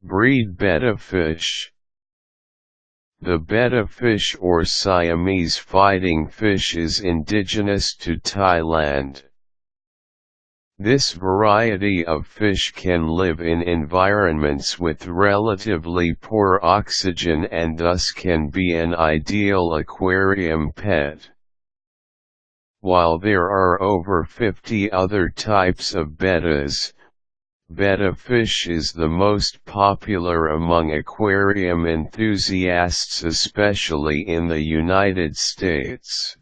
Breed betta fish. The betta fish or Siamese fighting fish is indigenous to Thailand. This variety of fish can live in environments with relatively poor oxygen and thus can be an ideal aquarium pet. While there are over 50 other types of bettas, betta fish is the most popular among aquarium enthusiasts, especially in the United States.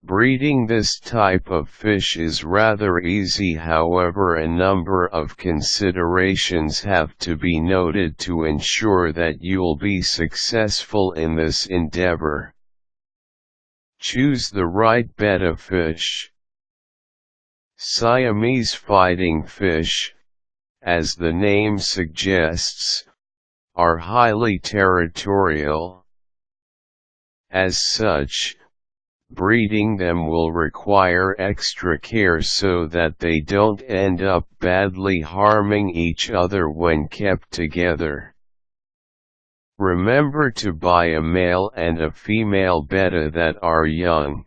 Breeding this type of fish is rather easy, however a number of considerations have to be noted to ensure that you'll be successful in this endeavor. Choose the right betta fish. Siamese fighting fish, as the name suggests, are highly territorial. As such, breeding them will require extra care so that they don't end up badly harming each other when kept together. Remember to buy a male and a female betta that are young,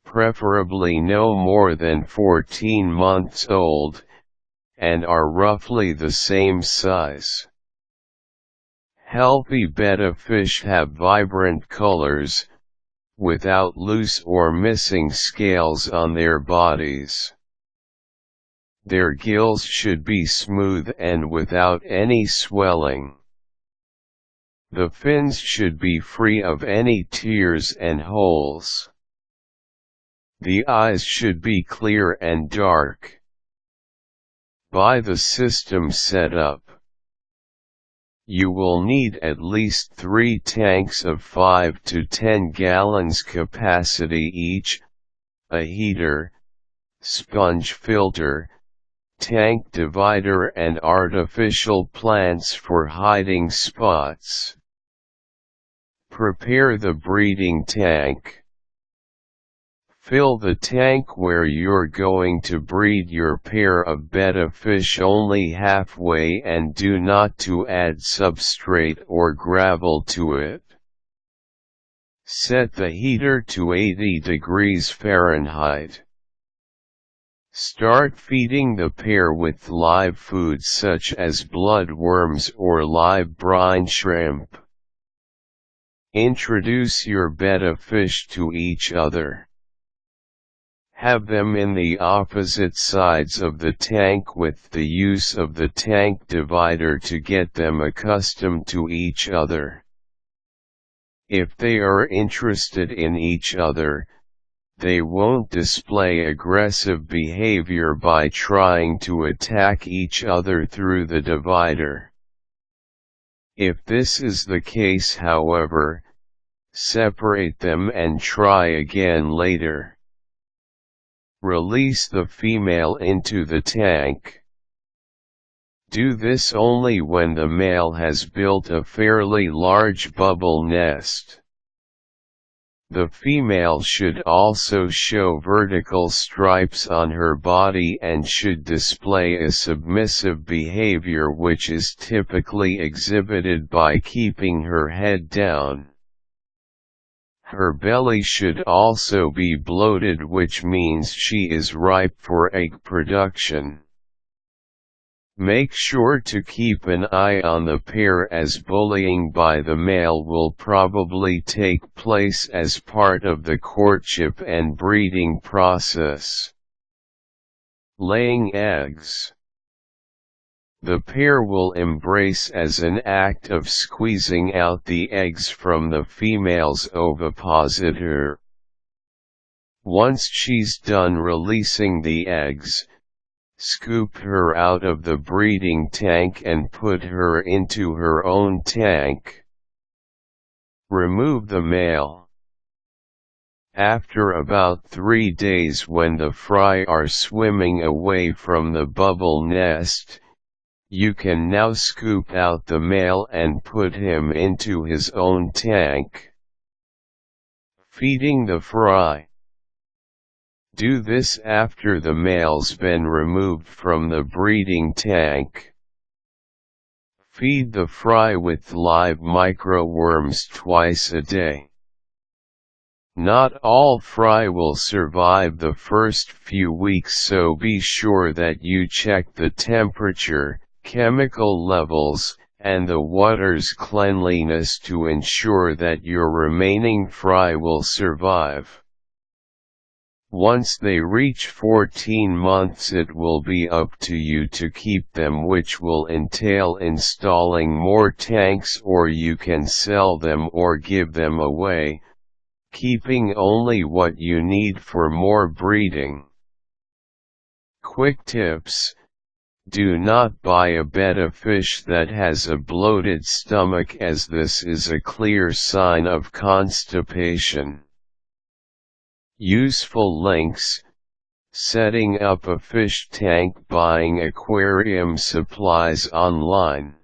preferably no more than 14 months old, and are roughly the same size. Healthy betta fish have vibrant colors, without loose or missing scales on their bodies. Their gills should be smooth and without any swelling. The fins should be free of any tears and holes. The eyes should be clear and dark. Buy the system setup. You will need at least 3 tanks of 5 to 10 gallons capacity each, a heater, sponge filter, tank divider and artificial plants for hiding spots. Prepare the breeding tank. Fill the tank where you're going to breed your pair of betta fish only halfway and do not to add substrate or gravel to it. Set the heater to 80 degrees Fahrenheit. Start feeding the pair with live food such as bloodworms or live brine shrimp. Introduce your betta fish to each other. Have them in the opposite sides of the tank with the use of the tank divider to get them accustomed to each other. If they are interested in each other, they won't display aggressive behavior by trying to attack each other through the divider. If this is the case, however, separate them and try again later. Release the female into the tank. Do this only when the male has built a fairly large bubble nest. The female should also show vertical stripes on her body and should display a submissive behavior, which is typically exhibited by keeping her head down. Her belly should also be bloated, which means she is ripe for egg production. Make sure to keep an eye on the pair, as bullying by the male will probably take place as part of the courtship and breeding process. Laying eggs. The pair will embrace as an act of squeezing out the eggs from the female's ovipositor. Once she's done releasing the eggs, scoop her out of the breeding tank and put her into her own tank. Remove the male. After about 3 days, when the fry are swimming away from the bubble nest, you can now scoop out the male and put him into his own tank. Feeding the fry. Do this after the male's been removed from the breeding tank. Feed the fry with live microworms twice a day. Not all fry will survive the first few weeks, so be sure that you check the temperature, chemical levels, and the water's cleanliness to ensure that your remaining fry will survive. Once they reach 14 months, it will be up to you to keep them, which will entail installing more tanks, or you can sell them or give them away, keeping only what you need for more breeding. Quick tips: do not buy a betta fish that has a bloated stomach, as this is a clear sign of constipation. Useful links: setting up a fish tank, buying aquarium supplies online.